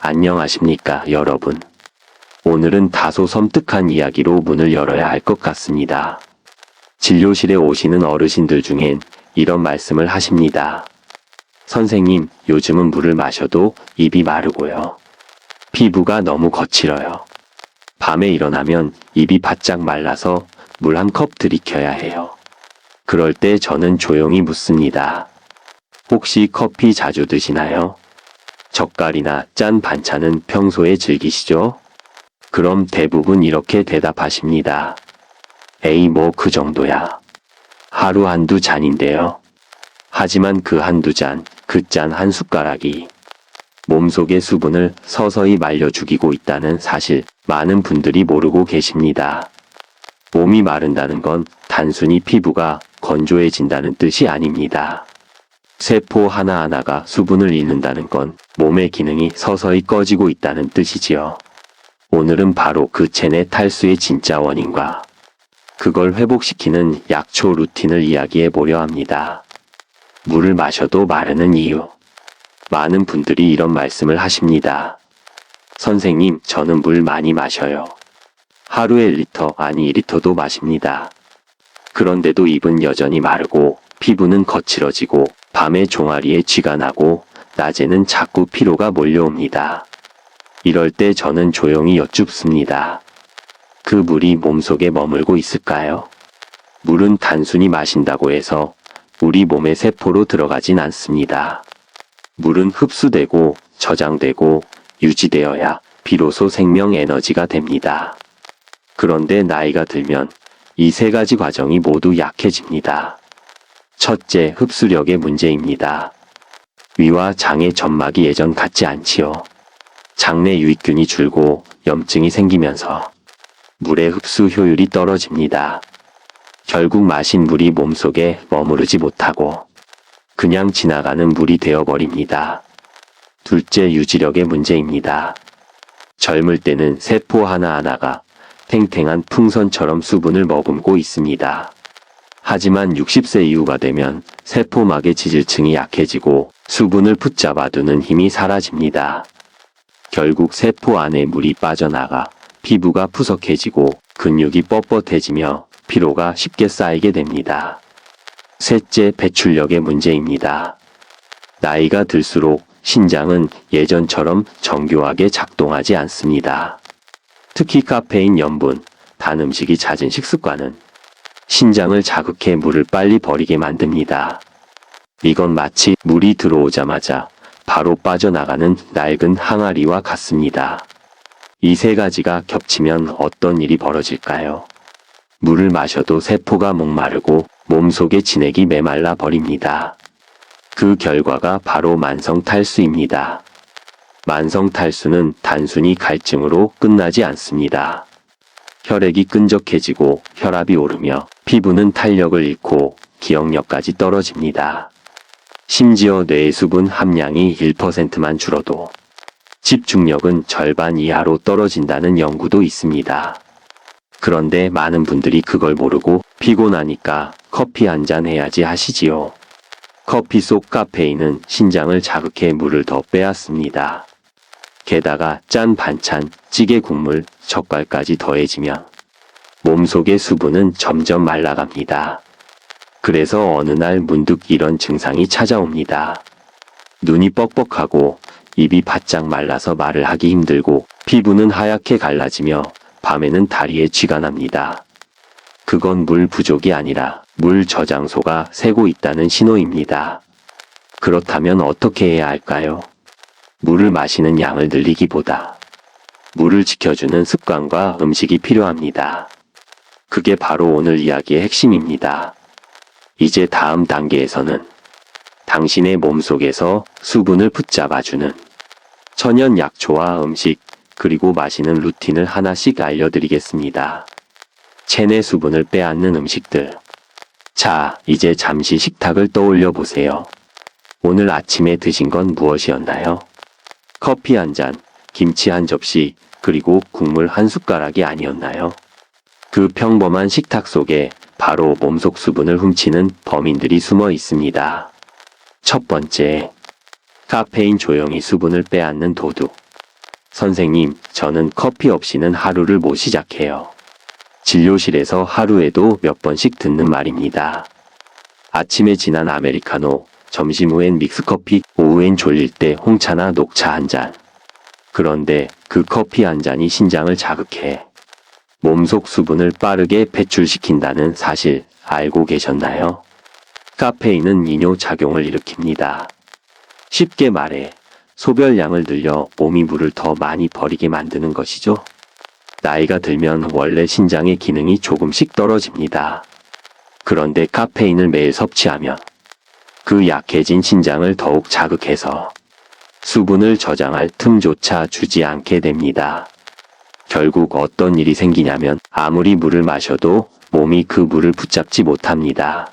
안녕하십니까, 여러분. 오늘은 다소 섬뜩한 이야기로 문을 열어야 할 것 같습니다. 진료실에 오시는 어르신들 중엔 이런 말씀을 하십니다. 선생님, 요즘은 물을 마셔도 입이 마르고요. 피부가 너무 거칠어요. 밤에 일어나면 입이 바짝 말라서 물 한 컵 들이켜야 해요. 그럴 때 저는 조용히 묻습니다. 혹시 커피 자주 드시나요? 젓갈이나 짠 반찬은 평소에 즐기시죠? 그럼 대부분 이렇게 대답하십니다. 에이, 뭐 그 정도야. 하루 한두 잔인데요. 하지만 그 한두 잔, 그 짠 한 숟가락이 몸속의 수분을 서서히 말려 죽이고 있다는 사실 많은 분들이 모르고 계십니다. 몸이 마른다는 건 단순히 피부가 건조해진다는 뜻이 아닙니다. 세포 하나하나가 수분을 잃는다는 건 몸의 기능이 서서히 꺼지고 있다는 뜻이지요. 오늘은 바로 그 체내 탈수의 진짜 원인과 그걸 회복시키는 약초 루틴을 이야기해 보려 합니다. 물을 마셔도 마르는 이유. 많은 분들이 이런 말씀을 하십니다. 선생님, 저는 물 많이 마셔요. 하루에 1리터, 아니 2리터도 마십니다. 그런데도 입은 여전히 마르고 피부는 거칠어지고 밤에 종아리에 쥐가 나고 낮에는 자꾸 피로가 몰려옵니다. 이럴 때 저는 조용히 여쭙습니다. 그 물이 몸속에 머물고 있을까요? 물은 단순히 마신다고 해서 우리 몸의 세포로 들어가진 않습니다. 물은 흡수되고 저장되고 유지되어야 비로소 생명 에너지가 됩니다. 그런데 나이가 들면 이 세 가지 과정이 모두 약해집니다. 첫째, 흡수력의 문제입니다. 위와 장의 점막이 예전 같지 않지요. 장내 유익균이 줄고 염증이 생기면서 물의 흡수 효율이 떨어집니다. 결국 마신 물이 몸속에 머무르지 못하고 그냥 지나가는 물이 되어버립니다. 둘째, 유지력의 문제입니다. 젊을 때는 세포 하나하나가 탱탱한 풍선처럼 수분을 머금고 있습니다. 하지만 60세 이후가 되면 세포막의 지질층이 약해지고 수분을 붙잡아두는 힘이 사라집니다. 결국 세포 안에 물이 빠져나가 피부가 푸석해지고 근육이 뻣뻣해지며 피로가 쉽게 쌓이게 됩니다. 셋째, 배출력의 문제입니다. 나이가 들수록 신장은 예전처럼 정교하게 작동하지 않습니다. 특히 카페인, 염분, 단 음식이 잦은 식습관은 신장을 자극해 물을 빨리 버리게 만듭니다. 이건 마치 물이 들어오자마자 바로 빠져나가는 낡은 항아리와 같습니다. 이 세 가지가 겹치면 어떤 일이 벌어질까요? 물을 마셔도 세포가 목마르고 몸속의 진액이 메말라 버립니다. 그 결과가 바로 만성 탈수입니다. 만성 탈수는 단순히 갈증으로 끝나지 않습니다. 혈액이 끈적해지고 혈압이 오르며 피부는 탄력을 잃고 기억력까지 떨어집니다. 심지어 뇌의 수분 함량이 1%만 줄어도 집중력은 절반 이하로 떨어진다는 연구도 있습니다. 그런데 많은 분들이 그걸 모르고 피곤하니까 커피 한 잔 해야지 하시지요. 커피 속 카페인은 신장을 자극해 물을 더 빼앗습니다. 게다가 짠 반찬, 찌개 국물, 젓갈까지 더해지면 몸속의 수분은 점점 말라갑니다. 그래서 어느 날 문득 이런 증상이 찾아옵니다. 눈이 뻑뻑하고 입이 바짝 말라서 말을 하기 힘들고 피부는 하얗게 갈라지며 밤에는 다리에 쥐가 납니다. 그건 물 부족이 아니라 물 저장소가 새고 있다는 신호입니다. 그렇다면 어떻게 해야 할까요? 물을 마시는 양을 늘리기보다 물을 지켜주는 습관과 음식이 필요합니다. 그게 바로 오늘 이야기의 핵심입니다. 이제 다음 단계에서는 당신의 몸속에서 수분을 붙잡아주는 천연 약초와 음식, 그리고 마시는 루틴을 하나씩 알려드리겠습니다. 체내 수분을 빼앗는 음식들. 자, 이제 잠시 식탁을 떠올려 보세요. 오늘 아침에 드신 건 무엇이었나요? 커피 한 잔, 김치 한 접시, 그리고 국물 한 숟가락이 아니었나요? 그 평범한 식탁 속에 바로 몸속 수분을 훔치는 범인들이 숨어 있습니다. 첫 번째, 카페인 조용히 수분을 빼앗는 도둑. 선생님, 저는 커피 없이는 하루를 못 시작해요. 진료실에서 하루에도 몇 번씩 듣는 말입니다. 아침에 진한 아메리카노, 점심 후엔 믹스커피, 오후엔 졸릴 때 홍차나 녹차 한 잔. 그런데 그 커피 한 잔이 신장을 자극해 몸속 수분을 빠르게 배출시킨다는 사실 알고 계셨나요? 카페인은 이뇨 작용을 일으킵니다. 쉽게 말해 소별량을 늘려 몸이 물을 더 많이 버리게 만드는 것이죠. 나이가 들면 원래 신장의 기능이 조금씩 떨어집니다. 그런데 카페인을 매일 섭취하면 그 약해진 신장을 더욱 자극해서 수분을 저장할 틈조차 주지 않게 됩니다. 결국 어떤 일이 생기냐면 아무리 물을 마셔도 몸이 그 물을 붙잡지 못합니다.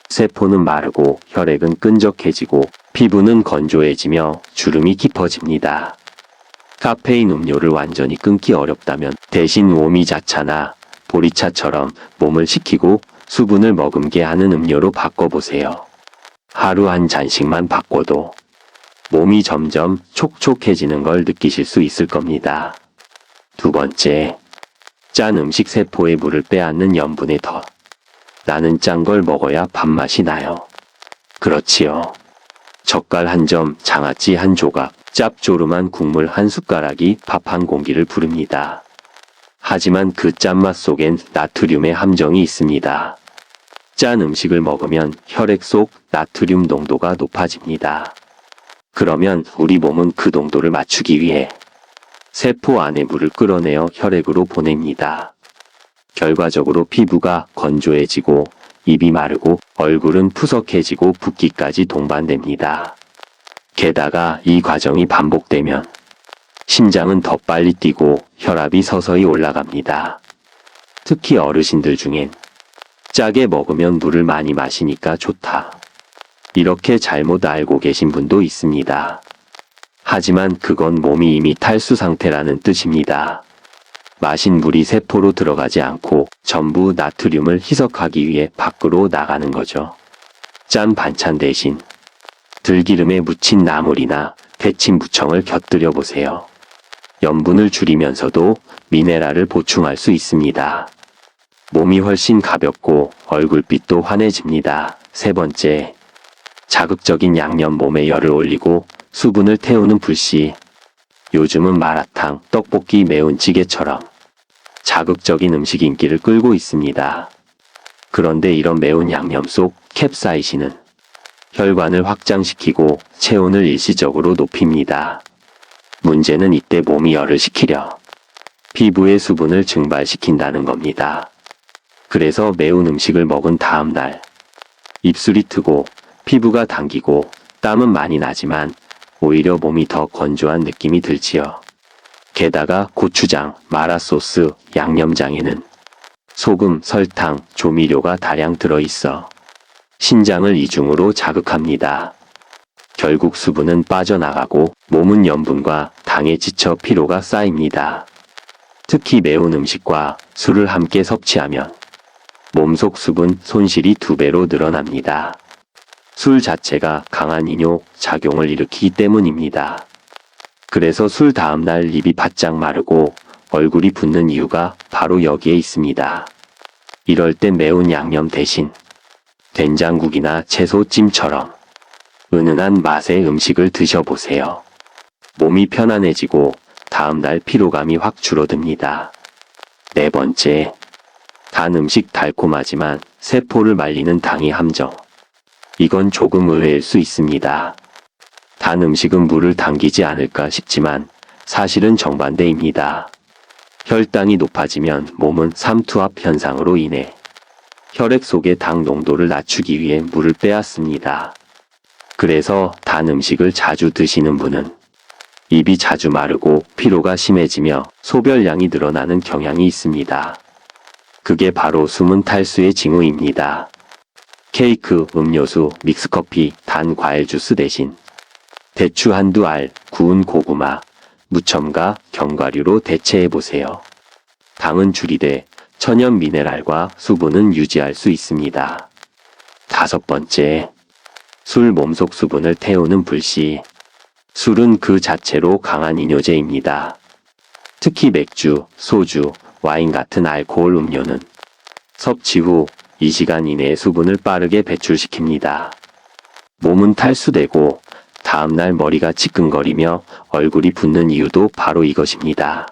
세포는 마르고 혈액은 끈적해지고 피부는 건조해지며 주름이 깊어집니다. 카페인 음료를 완전히 끊기 어렵다면 대신 오미자차나 보리차처럼 몸을 식히고 수분을 머금게 하는 음료로 바꿔보세요. 하루 한 잔씩만 바꿔도 몸이 점점 촉촉해지는 걸 느끼실 수 있을 겁니다. 두 번째, 짠 음식 세포에 물을 빼앗는 염분의 덫. 나는 짠 걸 먹어야 밥맛이 나요. 그렇지요. 젓갈 한 점, 장아찌 한 조각, 짭조름한 국물 한 숟가락이 밥 한 공기를 부릅니다. 하지만 그 짠맛 속엔 나트륨의 함정이 있습니다. 짠 음식을 먹으면 혈액 속 나트륨 농도가 높아집니다. 그러면 우리 몸은 그 농도를 맞추기 위해 세포 안에 물을 끌어내어 혈액으로 보냅니다. 결과적으로 피부가 건조해지고 입이 마르고 얼굴은 푸석해지고 붓기까지 동반됩니다. 게다가 이 과정이 반복되면 심장은 더 빨리 뛰고 혈압이 서서히 올라갑니다. 특히 어르신들 중엔 짜게 먹으면 물을 많이 마시니까 좋다. 이렇게 잘못 알고 계신 분도 있습니다. 하지만 그건 몸이 이미 탈수 상태라는 뜻입니다. 마신 물이 세포로 들어가지 않고 전부 나트륨을 희석하기 위해 밖으로 나가는 거죠. 짠 반찬 대신 들기름에 묻힌 나물이나 데친 무청을 곁들여 보세요. 염분을 줄이면서도 미네랄을 보충할 수 있습니다. 몸이 훨씬 가볍고 얼굴빛도 환해집니다. 세 번째, 자극적인 양념 몸에 열을 올리고 수분을 태우는 불씨. 요즘은 마라탕, 떡볶이, 매운 찌개처럼 자극적인 음식 인기를 끌고 있습니다. 그런데 이런 매운 양념 속 캡사이신은 혈관을 확장시키고 체온을 일시적으로 높입니다. 문제는 이때 몸이 열을 식히려 피부의 수분을 증발시킨다는 겁니다. 그래서 매운 음식을 먹은 다음 날 입술이 트고 피부가 당기고 땀은 많이 나지만 오히려 몸이 더 건조한 느낌이 들지요. 게다가 고추장, 마라소스, 양념장에는 소금, 설탕, 조미료가 다량 들어있어 신장을 이중으로 자극합니다. 결국 수분은 빠져나가고 몸은 염분과 당에 지쳐 피로가 쌓입니다. 특히 매운 음식과 술을 함께 섭취하면 몸속 수분 손실이 2배로 늘어납니다. 술 자체가 강한 이뇨 작용을 일으키기 때문입니다. 그래서 술 다음날 입이 바짝 마르고 얼굴이 붓는 이유가 바로 여기에 있습니다. 이럴 땐 매운 양념 대신 된장국이나 채소찜처럼 은은한 맛의 음식을 드셔보세요. 몸이 편안해지고 다음날 피로감이 확 줄어듭니다. 네 번째, 단 음식 달콤하지만 세포를 말리는 당의 함정. 이건 조금 의외일 수 있습니다. 단 음식은 물을 당기지 않을까 싶지만 사실은 정반대입니다. 혈당이 높아지면 몸은 삼투압 현상으로 인해 혈액 속의 당 농도를 낮추기 위해 물을 빼앗습니다. 그래서 단 음식을 자주 드시는 분은 입이 자주 마르고 피로가 심해지며 소별량이 늘어나는 경향이 있습니다. 그게 바로 숨은 탈수의 징후입니다. 케이크, 음료수, 믹스커피, 단 과일 주스 대신 대추 한두 알, 구운 고구마, 무첨가, 견과류로 대체해보세요. 당은 줄이되 천연 미네랄과 수분은 유지할 수 있습니다. 다섯 번째, 술 몸속 수분을 태우는 불씨. 술은 그 자체로 강한 이뇨제입니다. 특히 맥주, 소주, 와인 같은 알코올 음료는 섭취 후 2시간 이내에 수분을 빠르게 배출시킵니다. 몸은 탈수되고 다음날 머리가 지끈거리며 얼굴이 붓는 이유도 바로 이것입니다.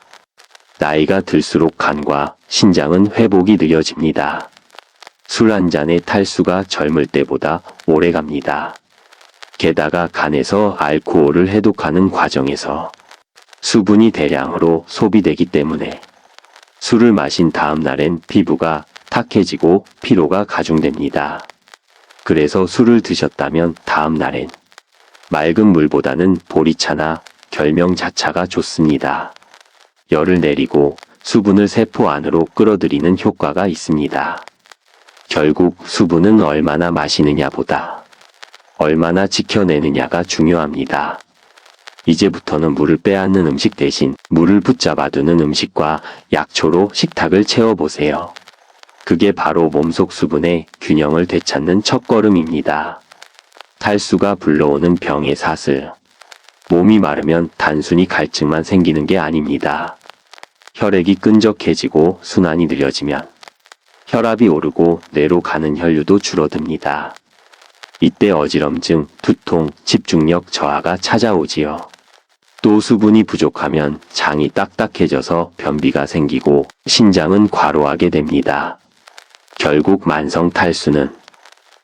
나이가 들수록 간과 신장은 회복이 느려집니다. 술 한 잔의 탈수가 젊을 때보다 오래 갑니다. 게다가 간에서 알코올을 해독하는 과정에서 수분이 대량으로 소비되기 때문에 술을 마신 다음 날엔 피부가 탁해지고 피로가 가중됩니다. 그래서 술을 드셨다면 다음 날엔 맑은 물보다는 보리차나 결명자차가 좋습니다. 열을 내리고 수분을 세포 안으로 끌어들이는 효과가 있습니다. 결국 수분은 얼마나 마시느냐보다 얼마나 지켜내느냐가 중요합니다. 이제부터는 물을 빼앗는 음식 대신 물을 붙잡아두는 음식과 약초로 식탁을 채워보세요. 그게 바로 몸속 수분의 균형을 되찾는 첫걸음입니다. 탈수가 불러오는 병의 사슬. 몸이 마르면 단순히 갈증만 생기는 게 아닙니다. 혈액이 끈적해지고 순환이 느려지면 혈압이 오르고 뇌로 가는 혈류도 줄어듭니다. 이때 어지럼증, 두통, 집중력 저하가 찾아오지요. 또 수분이 부족하면 장이 딱딱해져서 변비가 생기고 신장은 과로하게 됩니다. 결국 만성 탈수는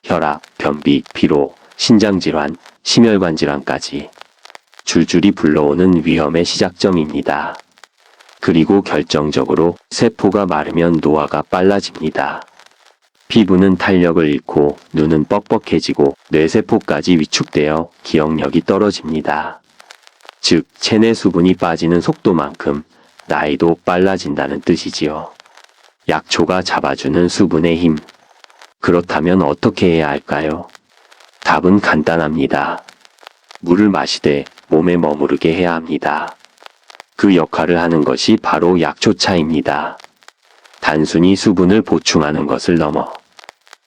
혈압, 변비, 피로, 신장질환, 심혈관 질환까지 줄줄이 불러오는 위험의 시작점입니다. 그리고 결정적으로 세포가 마르면 노화가 빨라집니다. 피부는 탄력을 잃고 눈은 뻑뻑해지고 뇌세포까지 위축되어 기억력이 떨어집니다. 즉, 체내 수분이 빠지는 속도만큼 나이도 빨라진다는 뜻이지요. 약초가 잡아주는 수분의 힘. 그렇다면 어떻게 해야 할까요? 답은 간단합니다. 물을 마시되 몸에 머무르게 해야 합니다. 그 역할을 하는 것이 바로 약초차입니다. 단순히 수분을 보충하는 것을 넘어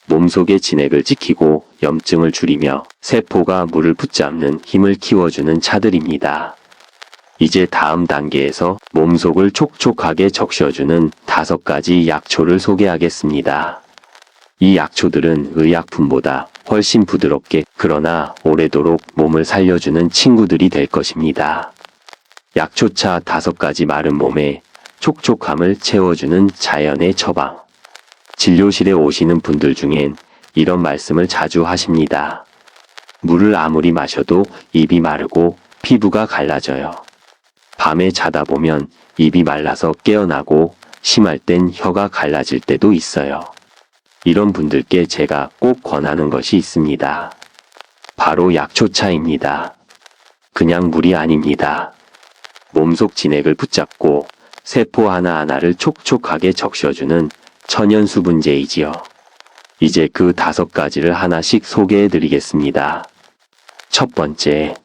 몸속의 진액을 지키고 염증을 줄이며 세포가 물을 붙잡는 힘을 키워주는 차들입니다. 이제 다음 단계에서 몸속을 촉촉하게 적셔주는 5가지 약초를 소개하겠습니다. 이 약초들은 의약품보다 훨씬 부드럽게 그러나 오래도록 몸을 살려주는 친구들이 될 것입니다. 약초차 5가지 마른 몸에 촉촉함을 채워주는 자연의 처방. 진료실에 오시는 분들 중엔 이런 말씀을 자주 하십니다. 물을 아무리 마셔도 입이 마르고 피부가 갈라져요. 밤에 자다 보면 입이 말라서 깨어나고 심할 땐 혀가 갈라질 때도 있어요. 이런 분들께 제가 꼭 권하는 것이 있습니다. 바로 약초차입니다. 그냥 물이 아닙니다. 몸속 진액을 붙잡고 세포 하나하나를 촉촉하게 적셔주는 천연수분제이지요. 이제 그 5가지를 하나씩 소개해드리겠습니다. 첫 번째,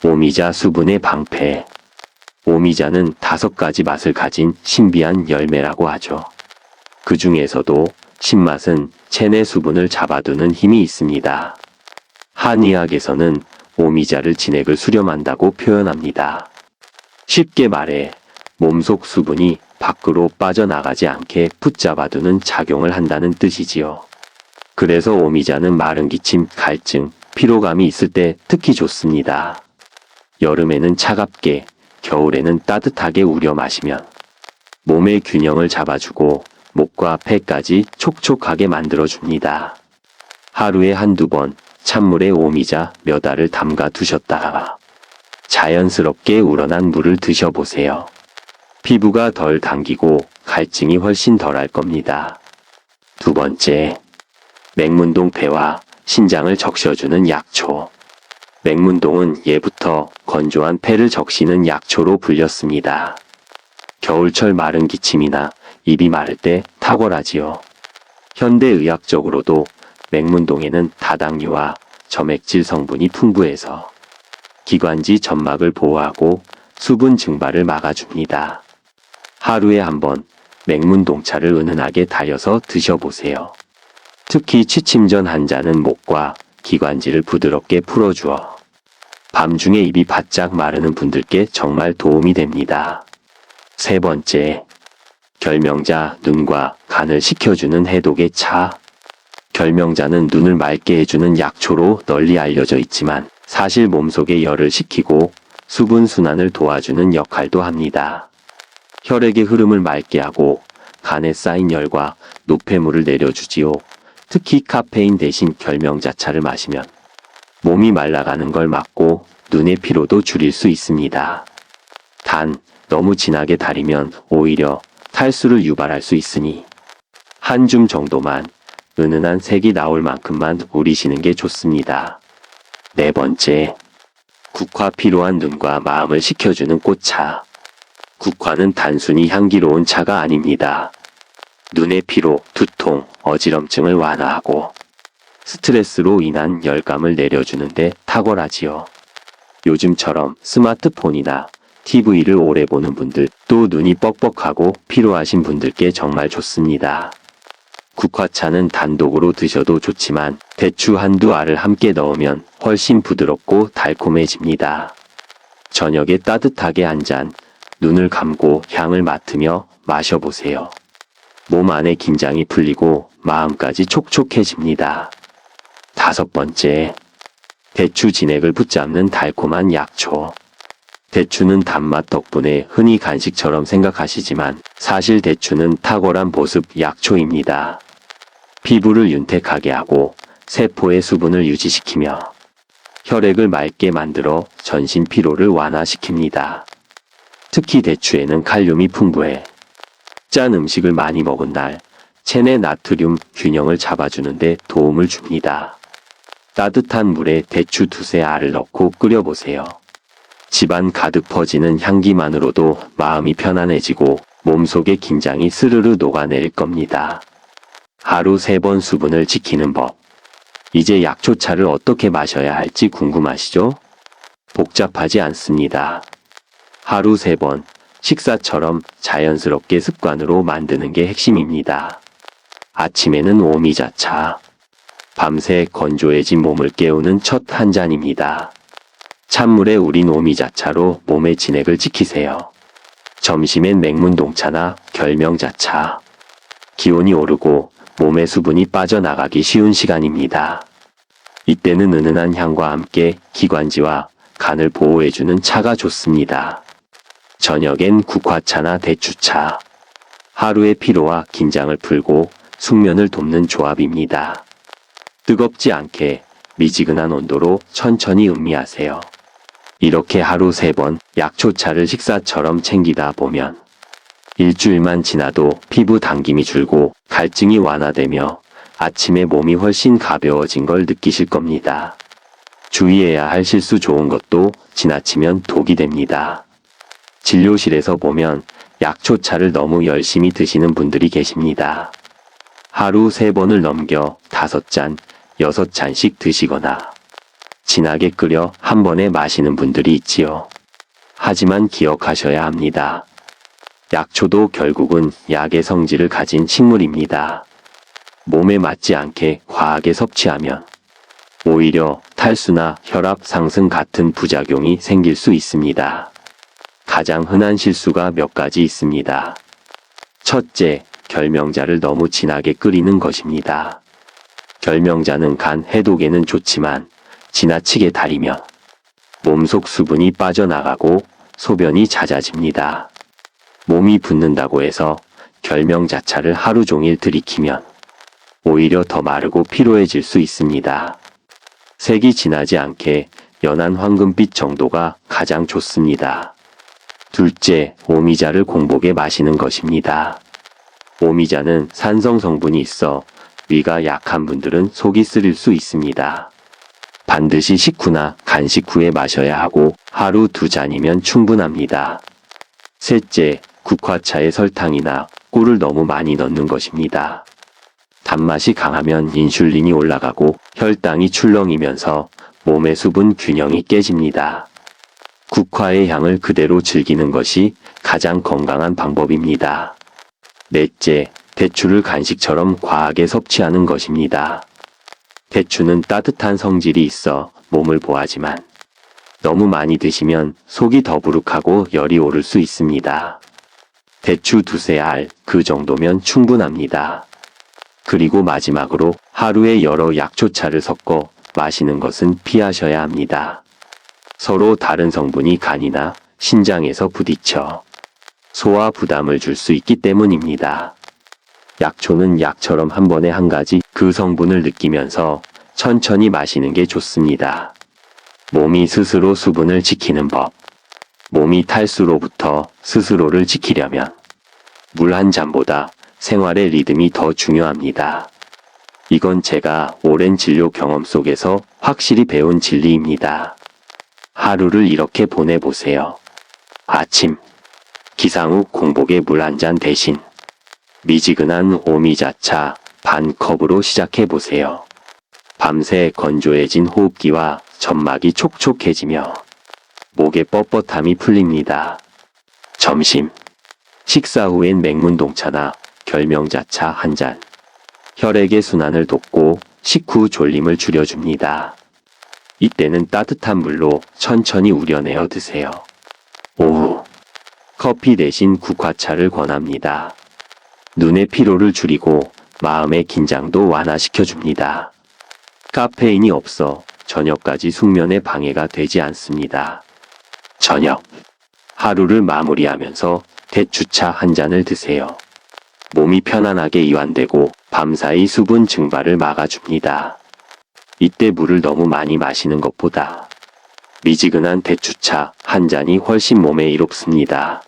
오미자 수분의 방패. 오미자는 5가지 맛을 가진 신비한 열매라고 하죠. 그 중에서도 신맛은 체내 수분을 잡아두는 힘이 있습니다. 한의학에서는 오미자를 진액을 수렴한다고 표현합니다. 쉽게 말해 몸속 수분이 밖으로 빠져나가지 않게 붙잡아두는 작용을 한다는 뜻이지요. 그래서 오미자는 마른 기침, 갈증, 피로감이 있을 때 특히 좋습니다. 여름에는 차갑게, 겨울에는 따뜻하게 우려 마시면 몸의 균형을 잡아주고 목과 폐까지 촉촉하게 만들어줍니다. 하루에 한두 번 찬물에 오미자 몇 알을 담가 두셨다가 자연스럽게 우러난 물을 드셔보세요. 피부가 덜 당기고 갈증이 훨씬 덜할 겁니다. 두 번째, 맹문동 폐와 신장을 적셔주는 약초. 맹문동은 예부터 건조한 폐를 적시는 약초로 불렸습니다. 겨울철 마른 기침이나 입이 마를 때 탁월하지요. 현대의학적으로도 맹문동에는 다당류와 점액질 성분이 풍부해서 기관지 점막을 보호하고 수분 증발을 막아줍니다. 하루에 한 번 맹문동차를 은은하게 달여서 드셔보세요. 특히 취침 전 한 잔은 목과 기관지를 부드럽게 풀어주어 밤중에 입이 바짝 마르는 분들께 정말 도움이 됩니다. 세 번째, 결명자 눈과 간을 식혀주는 해독의 차. 결명자는 눈을 맑게 해주는 약초로 널리 알려져 있지만 사실 몸속의 열을 식히고 수분 순환을 도와주는 역할도 합니다. 혈액의 흐름을 맑게 하고 간에 쌓인 열과 노폐물을 내려주지요. 특히 카페인 대신 결명자차를 마시면 몸이 말라가는 걸 막고 눈의 피로도 줄일 수 있습니다. 단, 너무 진하게 달이면 오히려 탈수를 유발할 수 있으니 한 줌 정도만 은은한 색이 나올 만큼만 우리시는 게 좋습니다. 네 번째, 국화 필요한 눈과 마음을 식혀주는 꽃차. 국화는 단순히 향기로운 차가 아닙니다. 눈의 피로, 두통, 어지럼증을 완화하고 스트레스로 인한 열감을 내려주는데 탁월하지요. 요즘처럼 스마트폰이나 TV를 오래 보는 분들, 또 눈이 뻑뻑하고 피로하신 분들께 정말 좋습니다. 국화차는 단독으로 드셔도 좋지만 대추 한두 알을 함께 넣으면 훨씬 부드럽고 달콤해집니다. 저녁에 따뜻하게 한 잔, 눈을 감고 향을 맡으며 마셔보세요. 몸 안의 긴장이 풀리고 마음까지 촉촉해집니다. 다섯 번째, 대추 진액을 붙잡는 달콤한 약초. 대추는 단맛 덕분에 흔히 간식처럼 생각하시지만 사실 대추는 탁월한 보습 약초입니다. 피부를 윤택하게 하고 세포의 수분을 유지시키며 혈액을 맑게 만들어 전신 피로를 완화시킵니다. 특히 대추에는 칼륨이 풍부해 짠 음식을 많이 먹은 날 체내 나트륨 균형을 잡아주는데 도움을 줍니다. 따뜻한 물에 대추 두세 알을 넣고 끓여보세요. 집안 가득 퍼지는 향기만으로도 마음이 편안해지고 몸속의 긴장이 스르르 녹아내릴 겁니다. 하루 3번 수분을 지키는 법. 이제 약초차를 어떻게 마셔야 할지 궁금하시죠? 복잡하지 않습니다. 하루 3번, 식사처럼 자연스럽게 습관으로 만드는 게 핵심입니다. 아침에는 오미자차. 밤새 건조해진 몸을 깨우는 첫 한 잔입니다. 찬물에 우린 오미자차로 몸의 진액을 지키세요. 점심엔 맹문동차나 결명자차. 기온이 오르고 몸의 수분이 빠져나가기 쉬운 시간입니다. 이때는 은은한 향과 함께 기관지와 간을 보호해주는 차가 좋습니다. 저녁엔 국화차나 대추차. 하루의 피로와 긴장을 풀고 숙면을 돕는 조합입니다. 뜨겁지 않게 미지근한 온도로 천천히 음미하세요. 이렇게 하루 3번 약초차를 식사처럼 챙기다 보면 일주일만 지나도 피부 당김이 줄고 갈증이 완화되며 아침에 몸이 훨씬 가벼워진 걸 느끼실 겁니다. 주의해야 할 실수 좋은 것도 지나치면 독이 됩니다. 진료실에서 보면 약초차를 너무 열심히 드시는 분들이 계십니다. 하루 3번을 넘겨 5잔, 6잔씩 드시거나 진하게 끓여 한 번에 마시는 분들이 있지요. 하지만 기억하셔야 합니다. 약초도 결국은 약의 성질을 가진 식물입니다. 몸에 맞지 않게 과하게 섭취하면 오히려 탈수나 혈압 상승 같은 부작용이 생길 수 있습니다. 가장 흔한 실수가 몇 가지 있습니다. 첫째, 결명자를 너무 진하게 끓이는 것입니다. 결명자는 간 해독에는 좋지만 지나치게 달이면 몸속 수분이 빠져나가고 소변이 잦아집니다. 몸이 붓는다고 해서 결명자차를 하루 종일 들이키면 오히려 더 마르고 피로해질 수 있습니다. 색이 진하지 않게 연한 황금빛 정도가 가장 좋습니다. 둘째, 오미자를 공복에 마시는 것입니다. 오미자는 산성 성분이 있어 위가 약한 분들은 속이 쓰릴 수 있습니다. 반드시 식후나 간식 후에 마셔야 하고 하루 2잔이면 충분합니다. 셋째, 국화차에 설탕이나 꿀을 너무 많이 넣는 것입니다. 단맛이 강하면 인슐린이 올라가고 혈당이 출렁이면서 몸의 수분 균형이 깨집니다. 국화의 향을 그대로 즐기는 것이 가장 건강한 방법입니다. 넷째, 대추를 간식처럼 과하게 섭취하는 것입니다. 대추는 따뜻한 성질이 있어 몸을 보하지만 너무 많이 드시면 속이 더부룩하고 열이 오를 수 있습니다. 대추 두세 알, 그 정도면 충분합니다. 그리고 마지막으로 하루에 여러 약초차를 섞어 마시는 것은 피하셔야 합니다. 서로 다른 성분이 간이나 신장에서 부딪혀 소화 부담을 줄 수 있기 때문입니다. 약초는 약처럼 한 번에 한 가지 그 성분을 느끼면서 천천히 마시는 게 좋습니다. 몸이 스스로 수분을 지키는 법. 몸이 탈수로부터 스스로를 지키려면 물 한 잔보다 생활의 리듬이 더 중요합니다. 이건 제가 오랜 진료 경험 속에서 확실히 배운 진리입니다. 하루를 이렇게 보내보세요. 아침, 기상 후 공복에 물 한 잔 대신 미지근한 오미자차 반 컵으로 시작해보세요. 밤새 건조해진 호흡기와 점막이 촉촉해지며 목의 뻣뻣함이 풀립니다. 점심, 식사 후엔 맹문동차나 결명자차 한 잔. 혈액의 순환을 돕고 식후 졸림을 줄여줍니다. 이때는 따뜻한 물로 천천히 우려내어 드세요. 오후, 커피 대신 국화차를 권합니다. 눈의 피로를 줄이고 마음의 긴장도 완화시켜줍니다. 카페인이 없어 저녁까지 숙면에 방해가 되지 않습니다. 저녁, 하루를 마무리하면서 대추차 한 잔을 드세요. 몸이 편안하게 이완되고 밤사이 수분 증발을 막아줍니다. 이때 물을 너무 많이 마시는 것보다 미지근한 대추차 한 잔이 훨씬 몸에 이롭습니다.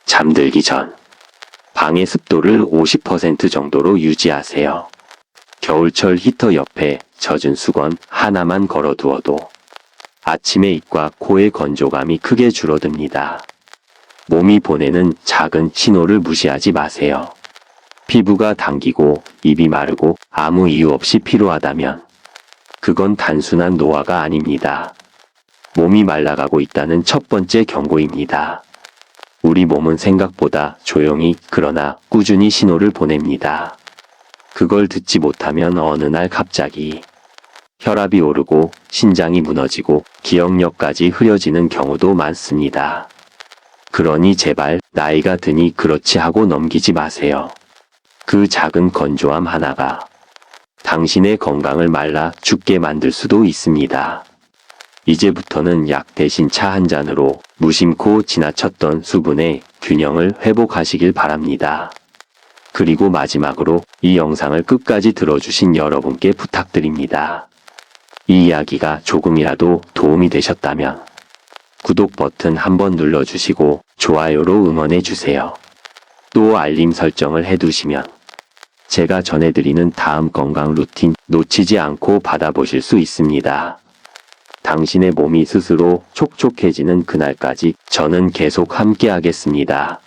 잠들기 전, 방의 습도를 50% 정도로 유지하세요. 겨울철 히터 옆에 젖은 수건 하나만 걸어두어도 아침에 입과 코의 건조감이 크게 줄어듭니다. 몸이 보내는 작은 신호를 무시하지 마세요. 피부가 당기고 입이 마르고 아무 이유 없이 피로하다면 그건 단순한 노화가 아닙니다. 몸이 말라가고 있다는 첫 번째 경고입니다. 우리 몸은 생각보다 조용히 그러나 꾸준히 신호를 보냅니다. 그걸 듣지 못하면 어느 날 갑자기 혈압이 오르고 신장이 무너지고 기억력까지 흐려지는 경우도 많습니다. 그러니 제발 나이가 드니 그렇지 하고 넘기지 마세요. 그 작은 건조함 하나가 당신의 건강을 말라 죽게 만들 수도 있습니다. 이제부터는 약 대신 차 한 잔으로 무심코 지나쳤던 수분의 균형을 회복하시길 바랍니다. 그리고 마지막으로 이 영상을 끝까지 들어주신 여러분께 부탁드립니다. 이 이야기가 조금이라도 도움이 되셨다면 구독 버튼 한번 눌러주시고 좋아요로 응원해주세요. 또 알림 설정을 해두시면 제가 전해드리는 다음 건강 루틴 놓치지 않고 받아보실 수 있습니다. 당신의 몸이 스스로 촉촉해지는 그날까지 저는 계속 함께 하겠습니다.